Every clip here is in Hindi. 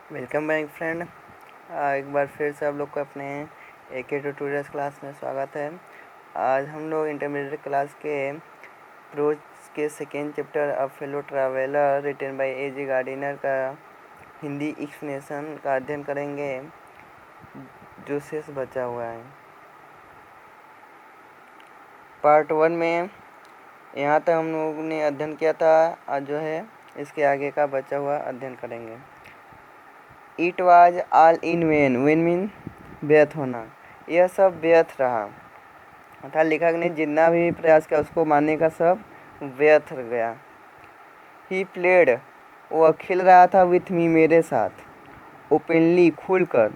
Welcome back friend. एक बार फिर से आप लोग को अपने एके ट्यूटोरियल्स क्लास में स्वागत है। आज हम लोग इंटरमीडिएट क्लास के प्रोज के second chapter a fellow traveller written by A G Gardiner का हिंदी एक्सप्लेनेशन का अध्ययन करेंगे जो शेष बचा हुआ है। पार्ट 1 में यहाँ तक हम लोगों ने अध्ययन किया था। आज जो है इसके आगे का बचा हुआ अध्ययन करेंगे। It was all in when, when mean व्यर्थ होना, यह सब व्यर्थ रहा अर्थात लेखक ने जितना भी प्रयास किया उसको मानने का सब व्यर्थ गया। ही प्लेड, वह खेल रहा था विथ मी, मेरे साथ, ओपनली, खुलकर,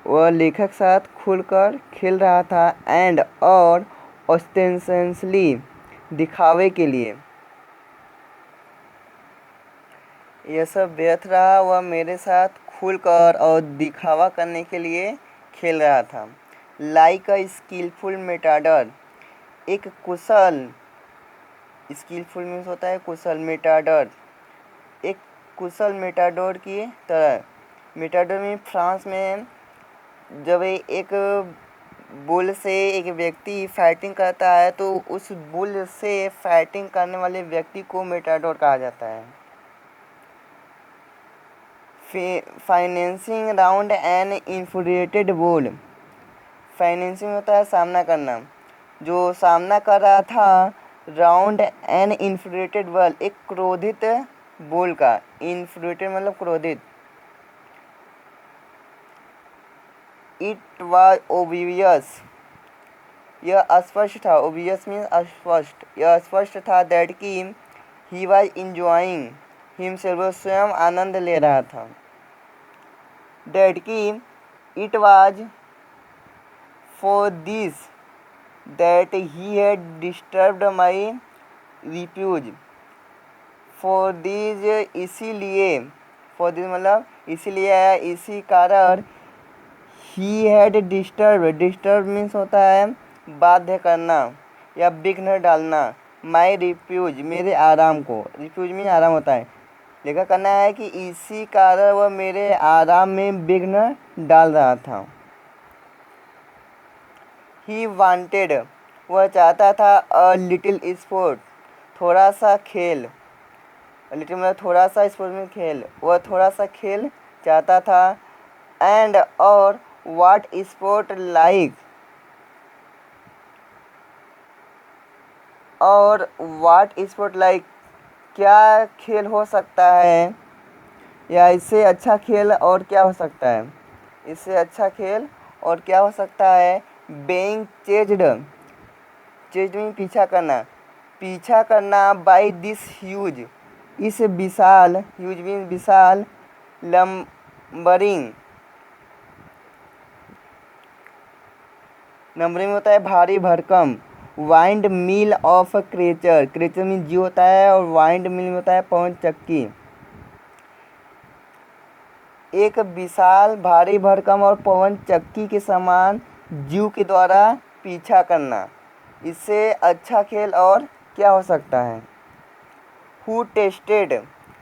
वह लेखक साथ खुलकर खेल रहा था, एंड और ऑस्टेंशनली, दिखावे के लिए। यह सब व्यर्थ रहा, वह मेरे साथ खुलकर और दिखावा करने के लिए खेल रहा था। लाइक अ स्किलफुल मेटाडर, एक कुशल, स्किलफुल मीन्स होता है कुशल, मेटाडर एक कुशल मेटाडोर की तरह। मेटाडोर में फ्रांस में जब एक बुल से एक व्यक्ति फाइटिंग करता है तो उस बुल से फाइटिंग करने वाले व्यक्ति को मेटाडोर कहा जाता है। Financing round an infuriated bull, financing होता है सामना करना, जो सामना कर रहा था राउंड एन इन्फ्uriated बुल, एक क्रोधित बुल का। इन्फ्uriated मतलब क्रोधित। इट वाज ओबिवियस, यह स्पष्ट था, ओबिवियस मीन्स स्पष्ट, यह स्पष्ट था दैट कि ही वाज इंजॉइंग हिमसेल्फ, वह स्वयं आनंद ले रहा था। दैट कि it was for this that he had disturbed my refuge, for this इसीलिए, फॉर दिस मतलब इसीलिए आया, इसी कारण। He had disturb, disturb means होता है बाध्य करना या विघ्न डालना, माई रिफ्यूज, मेरे आराम को, रिफ्यूज मीन आराम होता है। लेखा करना है कि इसी कारण वह मेरे आराम में विघ्न डाल रहा था। ही वांटेड, वह चाहता था, अ लिटिल स्पोर्ट, थोड़ा सा खेल, लिटिल मतलब थोड़ा सा, स्पोर्ट में खेल, वह थोड़ा सा खेल चाहता था। एंड और व्हाट स्पोर्ट लाइक, और व्हाट स्पोर्ट लाइक, क्या खेल हो सकता है या इससे अच्छा खेल और क्या हो सकता है, इससे अच्छा खेल और क्या हो सकता है। बेइंग चेज्ड, चेज्ड मीन पीछा करना, पीछा करना, बाय दिस ह्यूज, इस विशाल, ह्यूज मीन विशाल, लंबरिंग, नंबरिंग होता है भारी भरकम, wind mill of creature, creature mean जीव होता है और वाइंड मिल होता है पवन चक्की। एक विशाल, भारी भरकम और पवन चक्की के समान जीव के द्वारा पीछा करना, इससे अच्छा खेल और क्या हो सकता है। हु टेस्टेड,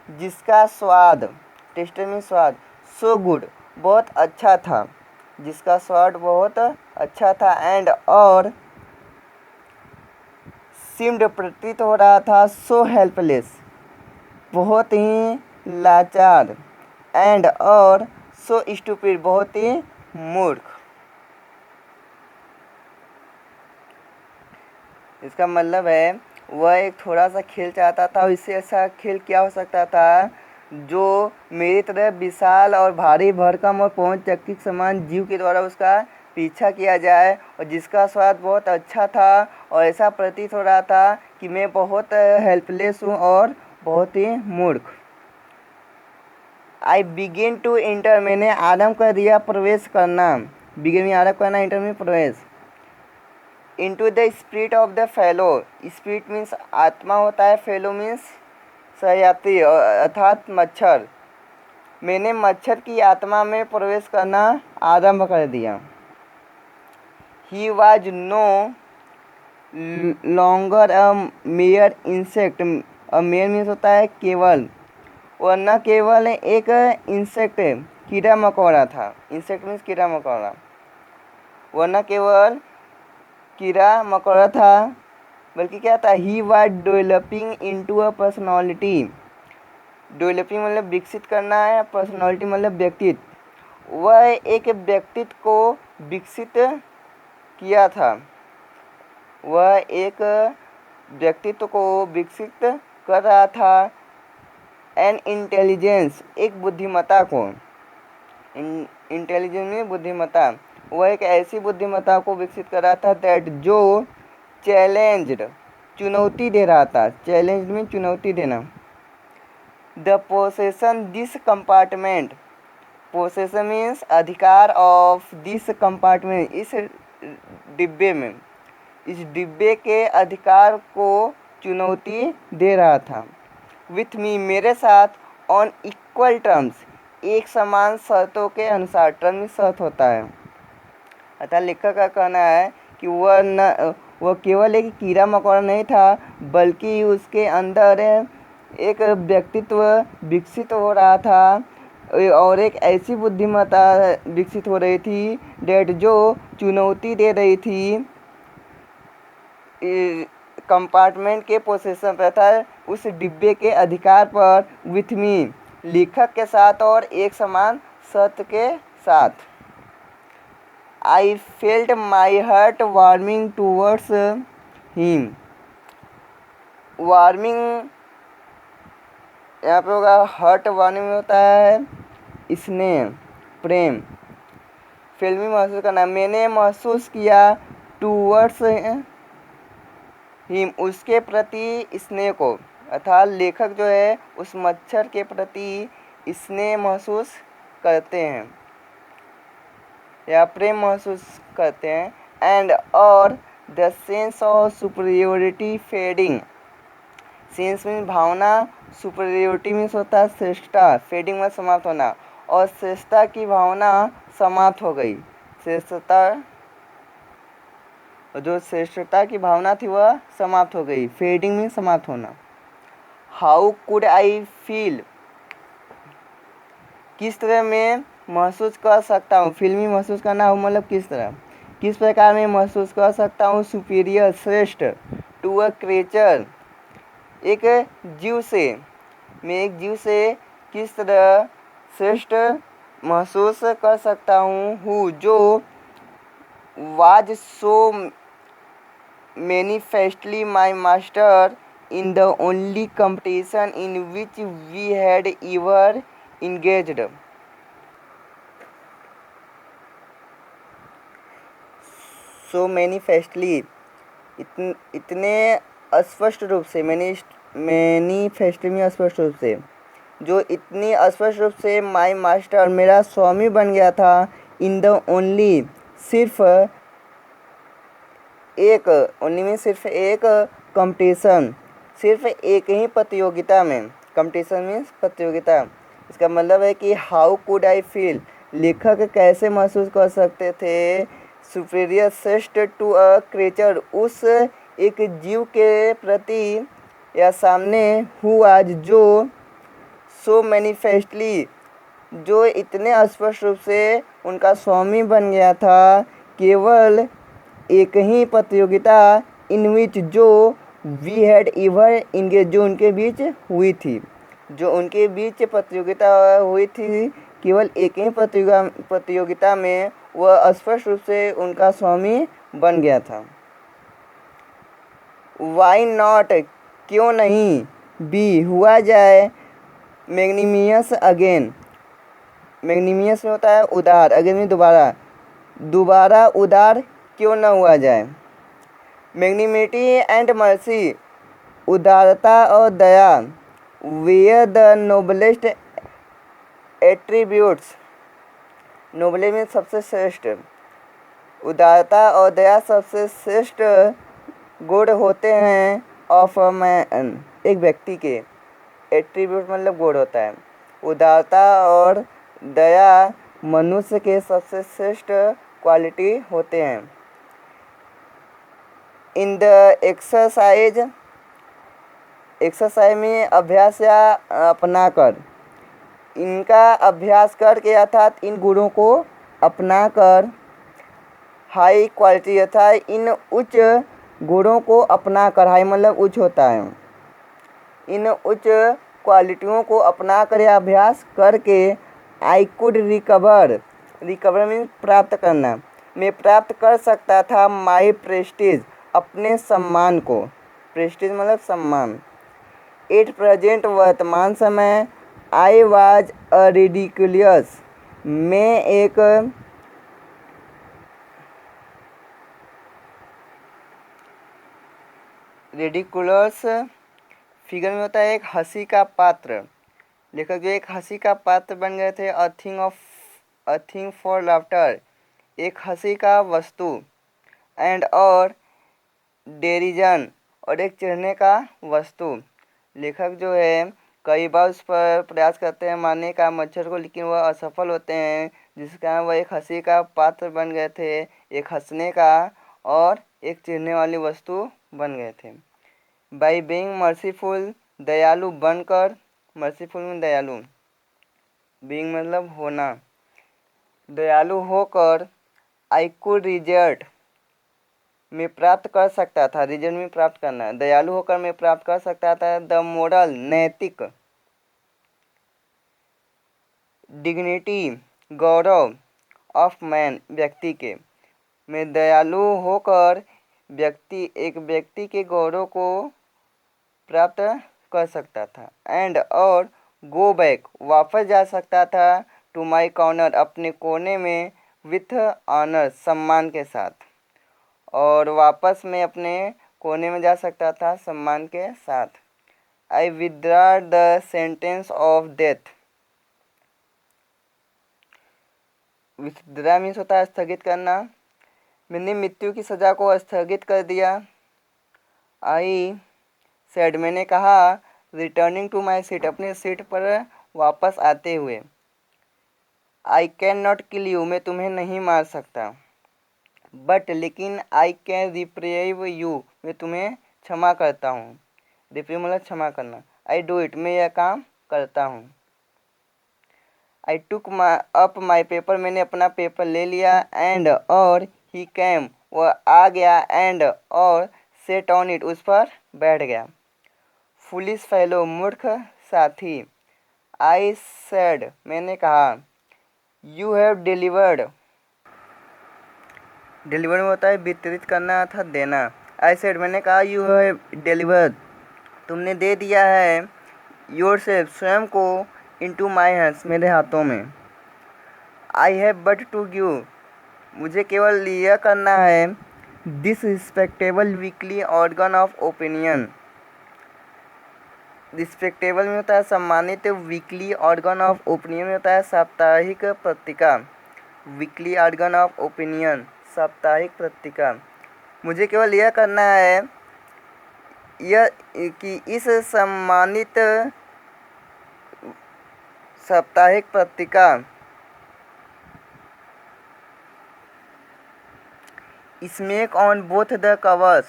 जिसका स्वाद, टेस्टेड मीन स्वाद, सो गुड, बहुत अच्छा था, जिसका स्वाद बहुत अच्छा था। एंड और सीम्ड, प्रतीत हो रहा था, सो हेल्पलेस, बहुत ही लाचार। एंड और सो स्टूपिड, बहुत ही मूर्ख। इसका मतलब है वह एक थोड़ा सा खेल चाहता था और इससे अच्छा खेल क्या हो सकता था, जो मेरी तरह विशाल और भारी भरकम और पवन चक्की के समान जीव के द्वारा उसका पीछा किया जाए और जिसका स्वाद बहुत अच्छा था और ऐसा प्रतीत हो रहा था कि मैं बहुत हेल्पलेस हूँ और बहुत ही मूर्ख। आई बिगिन टू इंटर, मैंने आरंभ कर दिया प्रवेश करना, बिगिन में आरंभ करना, इंटर में प्रवेश। Into the spirit of the fellow, spirit means आत्मा होता है, फेलो मीन्स सहयात्री अर्थात मच्छर, मैंने मच्छर की आत्मा में प्रवेश करना आरंभ कर दिया। He was no longer a mere insect, a mere means होता है केवल, वह न केवल एक इंसेक्ट कीड़ा मकोड़ा था, इंसेक्ट मीन्स कीड़ा मकोड़ा, वह न केवल कीड़ा मकोड़ा था बल्कि क्या था, he was developing into a personality. Developing मतलब विकसित करना है, पर्सनालिटी मतलब व्यक्तित्व। वह एक व्यक्तित्व को विकसित किया था, वह एक व्यक्तित्व को विकसित कर रहा था। एन इंटेलिजेंस, एक बुद्धिमत्ता को, इंटेलिजेंस में बुद्धिमत्ता, वह एक ऐसी बुद्धिमत्ता को विकसित कर रहा था दैट जो चैलेंज्ड, चुनौती दे रहा था, चैलेंज में चुनौती देना। The possession this compartment, possession means अधिकार ऑफ दिस कंपार्टमेंट, इस डिब्बे में, इस डिब्बे के अधिकार को चुनौती दे रहा था। विथ मी, मेरे साथ, ऑन इक्वल टर्म्स, एक समान शर्तों के अनुसार, टर्म में शर्त होता है। अतः लेखक का कहना है कि वह केवल एक कीड़ा मकोड़ा नहीं था बल्कि उसके अंदर एक व्यक्तित्व विकसित हो रहा था और एक ऐसी बुद्धिमत्ता विकसित हो रही थी डेट जो चुनौती दे रही थी कंपार्टमेंट के पोसेशन पर था, उस डिब्बे के अधिकार पर, विथ मी, लेखक के साथ और एक समान शर्त के साथ। I felt my heart warming towards him, warming यहाँ पे होगा, हार्ट वार्मिंग होता है स्नेह, प्रेम, फिल्मी महसूस करना, मैंने महसूस किया टूवर्ड्स हिम, उसके प्रति स्नेह को, अर्थात लेखक जो है उस मच्छर के प्रति स्नेह महसूस करते हैं या प्रेम महसूस करते हैं। एंड और the sense of superiority fading, sense में भावना, सुपीरियोरिटी मीन्स होता है श्रेष्ठता, फेडिंग में समाप्त होना, और श्रेष्ठता की भावना समाप्त हो गई, श्रेष्ठता, जो श्रेष्ठता की भावना थी वह समाप्त हो गई, फेडिंग में समाप्त होना। हाउ कुड आई फील, किस तरह मैं महसूस कर सकता हूँ, फिल्मी महसूस करना हो मतलब किस तरह, किस प्रकार मैं महसूस कर सकता हूँ, सुपीरियर, श्रेष्ठ, टू अ क्रिएचर, एक जीव से, मैं एक जीव से किस तरह श्रेष्ठ महसूस कर सकता हूँ, हूँ जो was so manifestly my master in the only competition in which we had ever engaged. So manifestly, इतने स्पष्ट रूप से, मैनिफेस्टली में स्पष्ट रूप से, जो इतनी स्पष्ट रूप से माई मास्टर, मेरा स्वामी बन गया था, इन द ओनली, सिर्फ एक, ओनली में सिर्फ एक कंपटीशन, सिर्फ एक ही प्रतियोगिता में, कंपटीशन मीन्स प्रतियोगिता, इसका मतलब है कि हाउ कुड आई फील, लेखक कैसे महसूस कर सकते थे, सुपीरियर, श्रेष्ठ, टू अ क्रिएचर, उस एक जीव के प्रति या सामने, हु आज, जो सो मैनिफेस्टली, जो इतने स्पष्ट रूप से उनका स्वामी बन गया था, केवल एक ही प्रतियोगिता, इन विच, जो वी हैड एवर इंगेज, जो उनके बीच हुई थी, जो उनके बीच प्रतियोगिता हुई थी, केवल एक ही प्रतियोगिता में वह स्पष्ट रूप से उनका स्वामी बन गया था। वाई नॉट, क्यों नहीं, बी, हुआ जाए, मैग्नीमियस अगेन, मैग्नीमियस में होता है उदार, अगेन में दोबारा, दोबारा उदार क्यों न हुआ जाए। मैग्निमिटी एंड मर्सी, उदारता और दया, वेयर द नोबलेस्ट एट्रीब्यूट्स, नोबले में सबसे श्रेष्ठ, उदारता और दया सबसे श्रेष्ठ गुण होते हैं ऑफ अ मैन, एक व्यक्ति के, एट्रीब्यूट मतलब गुण होता है, उदारता और दया मनुष्य के सबसे श्रेष्ठ क्वालिटी होते हैं। इन द एक्सरसाइज, एक्सरसाइज में अभ्यास या अपना कर, इनका अभ्यास करके अर्थात इन गुणों को अपना कर, हाई क्वालिटी अर्थात इन उच्च गुणों को अपना कर, हाई मतलब उच्च होता है, इन उच्च क्वालिटियों को अपना कर या अभ्यास करके आई कुड रिकवर मीन्स प्राप्त करना, मैं प्राप्त कर सकता था माई प्रेस्टीज अपने सम्मान को, प्रेस्टीज मतलब सम्मान। एट प्रेजेंट वर्तमान समय, आई वाज अ रिडिकुलियस मैं एक रिडिकुलस फिगर में होता है एक हंसी का पात्र, लेखक जो एक हंसी का पात्र बन गए थे। अ थिंग फॉर लाफ्टर एक हंसी का वस्तु, एंड और डेरिजन और एक चिढ़ने का वस्तु। लेखक जो है कई बार उस पर प्रयास करते हैं मारने का मच्छर को, लेकिन वह असफल होते हैं, जिस कारण वह एक हंसी का पात्र बन गए थे, एक हंसने का और एक चिढ़ने वाली वस्तु बन गए थे। बाई बीइंग मर्सीफुल दयालु बनकर, मर्सीफुल में दयालु, बीइंग मतलब होना, दयालु होकर, आई कुड रिजल्ट मैं प्राप्त कर सकता था, रिजल्ट में प्राप्त करना, दयालु होकर मैं प्राप्त कर सकता था द मोरल नैतिक, डिग्निटी गौरव, ऑफ मैन व्यक्ति के, मैं दयालु होकर एक व्यक्ति के गौरव को प्राप्त कर सकता था, एंड और गो बैक वापस जा सकता था, टू माई कॉर्नर अपने कोने में, विथ ऑनर सम्मान के साथ, और वापस मैं अपने कोने में जा सकता था सम्मान के साथ। I withdraw the sentence of death, withdraw means होता है स्थगित करना, मैंने मृत्यु की सज़ा को स्थगित कर दिया। आई सेड मैंने कहा, रिटर्निंग टू माई सीट अपनी सीट पर वापस आते हुए। आई कैन नॉट किल यू मैं तुम्हें नहीं मार सकता, बट लेकिन आई कैन रिप्रेव यू मैं तुम्हें क्षमा करता हूँ, रिप्रेव मतलब क्षमा करना। आई डू इट मैं यह काम करता हूँ। आई टुक अप माई पेपर मैंने अपना पेपर ले लिया, एंड और ही कैम वह आ गया, एंड और सेट ऑन इट उस पर बैठ गया। फुलिश फेलो मूर्ख साथी, आई सेड मैंने कहा, यू हैव डिलीवर्ड, डिलीवर में होता है वितरित करना अर्थात देना। आई सेड मैंने कहा, यू हैव डिलीवर्ड तुमने दे दिया है, योरसेल्फ स्वयं को, इनटू माई हैंड्स मेरे हाथों में। I have but to give मुझे केवल यह करना है, this respectable weekly organ of opinion, respectable में होता है सम्मानित, वीकली ऑर्गन ऑफ ओपिनियन में होता है साप्ताहिक पत्रिका, वीकली ऑर्गन ऑफ ओपिनियन साप्ताहिक पत्रिका। मुझे केवल यह करना है यह कि इस सम्मानित साप्ताहिक पत्रिका smack on both the covers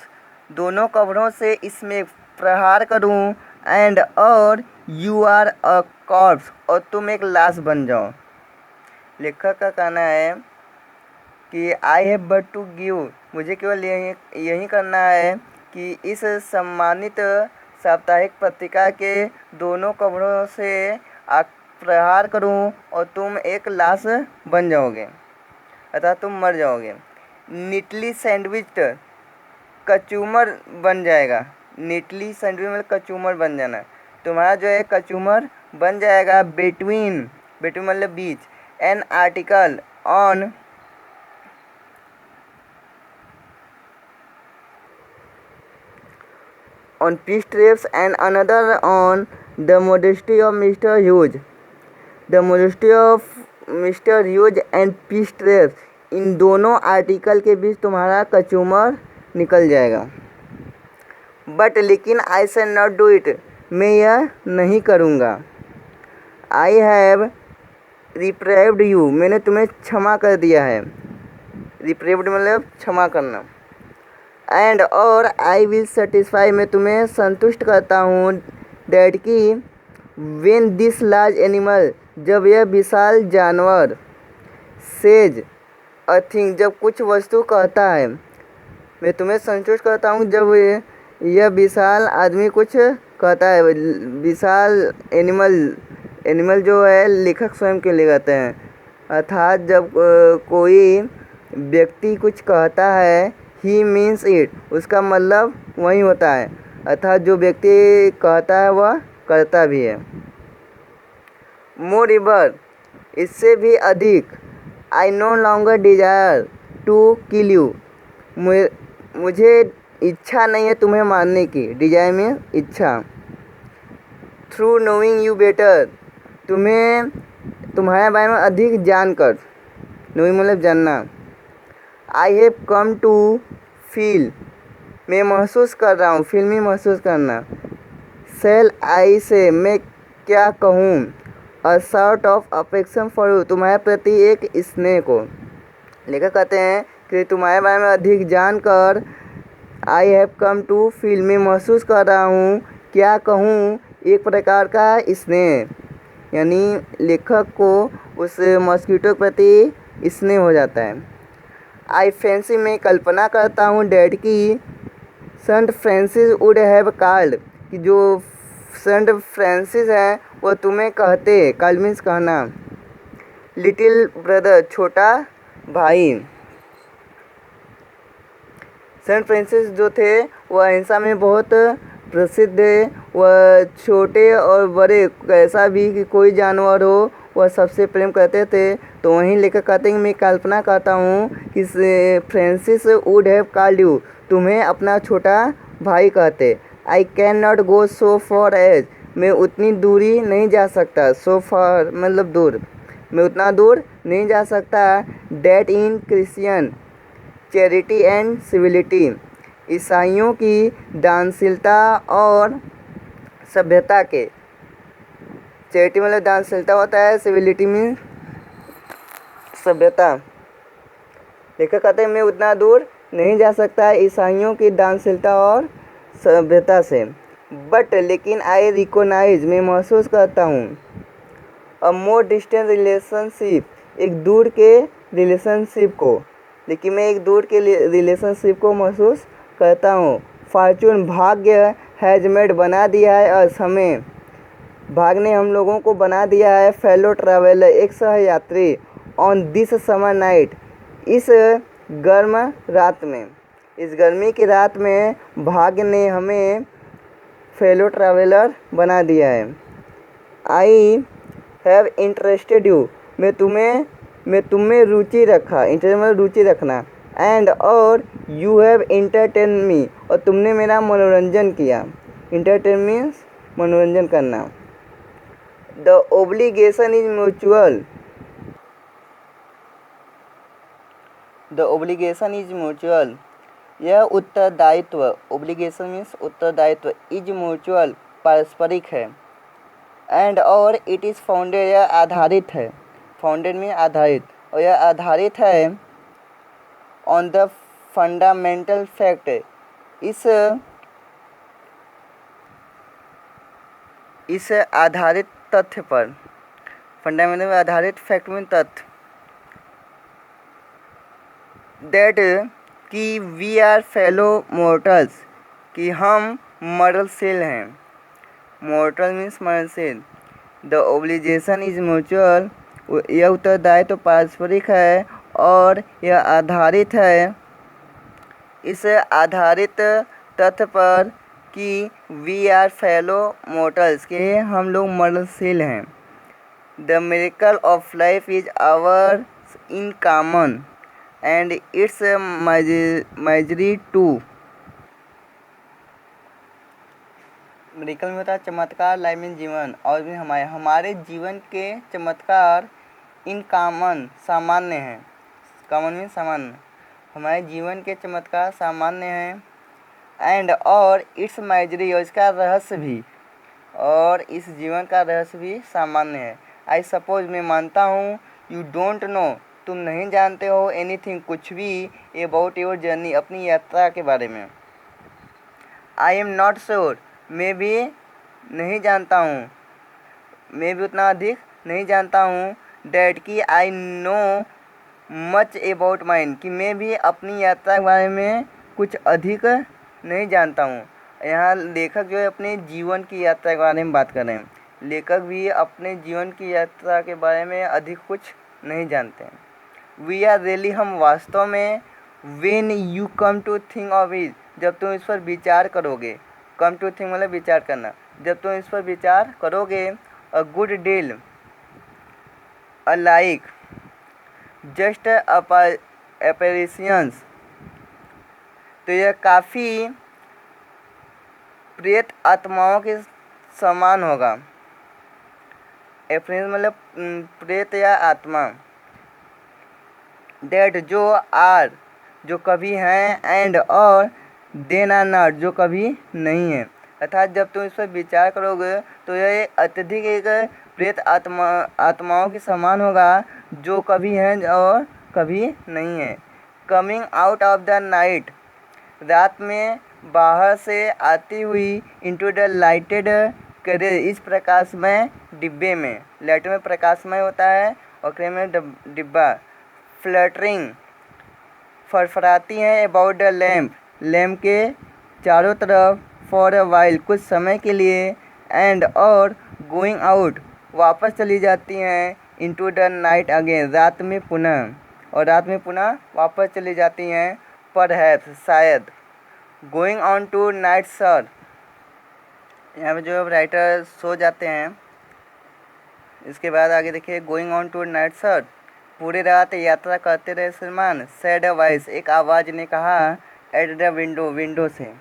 दोनों कवरों से इसमें प्रहार करूं, एंड और यू आर अ कॉर्प्स और तुम एक लाश बन जाओ। लेखक का कहना है कि I have but to give मुझे केवल यही करना है कि इस सम्मानित साप्ताहिक पत्रिका के दोनों कवरों से प्रहार करूं और तुम एक लाश बन जाओगे अर्थात तुम मर जाओगे। नीटली सैंडविच कचूमर बन जाएगा, नीटली सैंडविच मतलब कचूमर बन जाना, तुम्हारा जो है कचूमर बन जाएगा। बिटवीन मतलब बीच, an article on peace traps and another on the modesty of Mr. Hughes. The modesty of Mr. Hughes and peace traps इन दोनों आर्टिकल के बीच तुम्हारा कचूमर निकल जाएगा। बट लेकिन आई शैल नॉट डू इट मैं यह नहीं करूँगा। आई हैव रिप्रेव्ड यू मैंने तुम्हें क्षमा कर दिया है, रिप्रेव्ड मतलब क्षमा करना। एंड और आई विल सेटिस्फाई, मैं तुम्हें संतुष्ट करता हूँ, डैट कि व्हेन दिस लार्ज एनिमल, जब यह विशाल जानवर, सेज अ थिंग, जब कुछ वस्तु कहता है, मैं तुम्हें संतुष्ट करता हूँ जब यह विशाल आदमी कुछ कहता है। विशाल एनिमल जो है लेखक स्वयं के लिए कहते हैं, अर्थात जब कोई व्यक्ति कुछ कहता है, ही मीन्स इट, उसका मतलब वही होता है, अर्थात जो व्यक्ति कहता है वह करता भी है। मोर रिवर, इससे भी अधिक, I no longer desire to kill you, मुझे इच्छा नहीं है तुम्हें मारने की, डिजायर में इच्छा। थ्रू नोइंग यू बेटर, तुम्हें तुम्हारे बारे में अधिक जानकर, नोइंग मतलब जानना। I have come to feel, मैं महसूस कर रहा हूँ, फील में महसूस करना। सेल आई से, मैं क्या कहूँ, a sort of affection for you, तुम्हारे प्रति एक स्नेह को। लेखक कहते हैं कि तुम्हारे बारे में अधिक जानकर, I have come to feel, मैं महसूस कर रहा हूँ, क्या कहूँ, एक प्रकार का स्नेह, यानी लेखक को उस मॉस्किटो के प्रति स्नेह हो जाता है। आई फैंसी, मैं कल्पना करता हूँ, डैड की saint Francis would have called, कि जो सेंट फ्रांसिस हैं वो तुम्हें कहते, कॉल्ड मीन्स कहना, लिटिल ब्रदर, छोटा भाई। सेंट फ्रांसिस जो थे वह अहिंसा में बहुत प्रसिद्ध है, वह छोटे और बड़े कैसा भी कि कोई जानवर हो वह सबसे प्रेम करते थे। तो वहीं लेकर कहते हैं कि मैं कल्पना करता हूँ कि Francis would have called you, तुम्हें अपना छोटा भाई कहते। I can not go so far as, मैं उतनी दूरी नहीं जा सकता, सो फॉर मतलब दूर, मैं उतना दूर नहीं जा सकता। That in Christian charity and civility, ईसाइयों की दानशीलता और सभ्यता के, चैरिटी मतलब दानशीलता होता है, सिविलिटी में सभ्यता। लेखक कहते हैं मैं उतना दूर नहीं जा सकता ईसाइयों की दानशीलता और सभ्यता से, बट लेकिन आई रिकोनाइज, मैं महसूस करता हूँ, अ मोर डिस्टेंट रिलेशनशिप, एक दूर के रिलेशनशिप को, लेकिन मैं एक दूर के रिलेशनशिप को महसूस करता हूँ। फॉर्चून, भाग्य, हैज मेड, बना दिया है, अस, हमें, भाग्य ने हम लोगों को बना दिया है, फेलो ट्रैवलर, एक सहयात्री, ऑन दिस समर नाइट, इस गर्म रात में, इस गर्मी की रात में भाग्य ने हमें फेलो ट्रैवलर बना दिया है। आई हैव इंटरेस्टेड यू, मैं तुम्हें रुचि रखा, इंटरेस्ट मतलब रुचि रखना, एंड और यू हैव इंटरटेन मी, और तुमने मेरा मनोरंजन किया, इंटरटेन मीन्स मनोरंजन करना। The obligation is mutual, the obligation is mutual, यह उत्तरदायित्व, ओब्लिगेशन मीन्स उत्तरदायित्व, इज म्यूचुअल पारस्परिक है, एंड और इट इज़ फाउंडेड, यह आधारित है, फाउंडेड में आधारित, और यह आधारित है ऑन द फंडामेंटल फैक्ट, इस आधारित तथ्य पर, फंडामेंटल में आधारित, फैक्ट में तथ्य, दैट कि वी आर फेलो मोर्टल्स, कि हम मरलशील हैं, मोर्टल मीन्स मरलशील। द ओब्लिगेशन इज म्यूचुअल, यह उत्तरदायित्व तो पारस्परिक है, और यह आधारित है, इस आधारित तथ्य पर कि वी आर फेलो मोर्टल्स, के हम लोग मरलशील हैं। The miracle of life is ours in common and its misery too, miracle में होता है चमत्कार, लाइफ मीन जीवन, और भी हमारे जीवन के चमत्कार इन कॉमन सामान्य हैं, कॉमन मीन सामान्य, हमारे जीवन के चमत्कार सामान्य हैं, एंड और इट्स माइजरी, और इसका रहस्य भी, और इस जीवन का रहस्य भी सामान्य है। आई सपोज, मैं मानता हूँ, यू डोंट नो, तुम नहीं जानते हो एनीथिंग कुछ भी अबाउट योर जर्नी अपनी यात्रा के बारे में। आई एम नॉट श्योर मैं भी नहीं जानता हूँ, मैं भी उतना अधिक नहीं जानता हूँ। डैट कि I know much about mine कि मैं भी अपनी यात्रा के बारे में कुछ अधिक नहीं जानता हूँ। यहाँ लेखक जो है अपने जीवन की यात्रा के बारे में बात कर रहे हैं। लेखक भी अपने जीवन की यात्रा के बारे में अधिक कुछ नहीं जानते हैं। वी आर रियली हम वास्तव में when you come to think of it जब तुम इस पर विचार करोगे। कम टू थिंक मतलब विचार करना। जब तुम इस पर विचार करोगे a good deal alike just apparitions तो यह काफ़ी प्रेत आत्माओं के समान होगा। एपरेंस मतलब प्रेत या आत्मा। डेट जो आर जो कभी हैं एंड और देन आर नॉट जो कभी नहीं है। अर्थात जब तुम इस पर विचार करोगे तो यह अत्यधिक एक प्रेत आत्माओं के समान होगा जो कभी हैं और कभी नहीं है। Coming out of the night रात में बाहर से आती हुई इंटू द लाइटेड कैरेज इस प्रकाशमय डिब्बे में। लाइट में प्रकाशमय होता है और कैरेज में डिब्बा। फ्लटरिंग फरफराती हैं अबाउट द लैम्प लैम्प के चारों तरफ फॉर अ वाइल कुछ समय के लिए एंड और गोइंग आउट वापस चली जाती हैं इनटू द नाइट अगेन रात में पुनः और रात में पुनः वापस चली जाती हैं परहैप्स शायद। Going on tonight sir यहाँ पे जो राइटर सो जाते हैं। इसके बाद आगे देखिए going on tonight sir पूरी रात यात्रा करते रहे सलमान। सैड वॉइस एक आवाज़ ने कहा एट द विंडो विंडो से।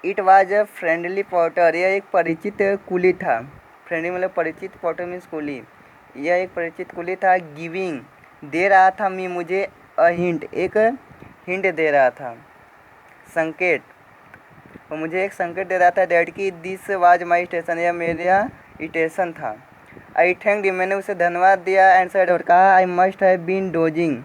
It was a friendly porter यह एक परिचित कुली था। फ्रेंडली मतलब परिचित, पोर्टर मीन्स कुली। यह एक परिचित कुली था। गिविंग दे रहा था मी मुझे अ हिंट एक हिंट दे रहा था संकेत और मुझे एक संकेत दे रहा था डैट की दिस वाज माई स्टेशन यह मेरा स्टेशन था। आई थैंक यू मैंने उसे धन्यवाद दिया एंड सेड और कहा I must have been dozing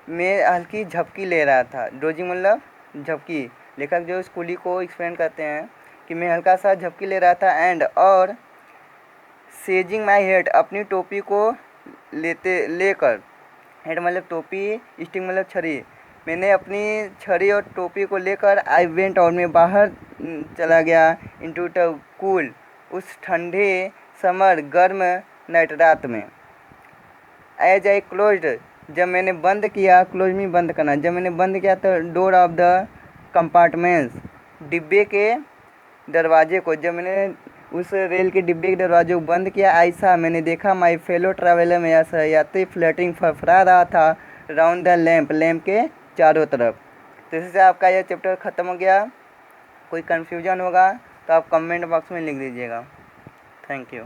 मैं हल्की झपकी ले रहा था। डोजिंग मतलब झपकी। लेखक जो इस कुली को एक्सप्लेन करते हैं कि मैं हल्का सा झपकी ले रहा था एंड और सेजिंग माई हेड अपनी टोपी को लेकर हेड मतलब टोपी, स्टिंग मतलब छड़ी। मैंने अपनी छड़ी और टोपी को लेकर आई वेंट और मैं बाहर चला गया इनटू द कूल उस ठंडे समर गर्म नाइट रात में। एज आई क्लोज्ड जब मैंने बंद किया क्लोज में बंद करना जब मैंने बंद किया तो डोर ऑफ द कंपार्टमेंट्स डिब्बे के दरवाजे को जब मैंने उस रेल के डिब्बे के दरवाजे को बंद किया ऐसा मैंने देखा माई फेलो ट्रैवलर मेरा सहयात्री फ्लैटिंग फरफरा रहा था राउंड द लैम्प लैम्प के चारों तरफ। तो इससे आपका यह चैप्टर ख़त्म हो गया। कोई कन्फ्यूजन होगा तो आप कमेंट बॉक्स में लिख दीजिएगा। Thank you.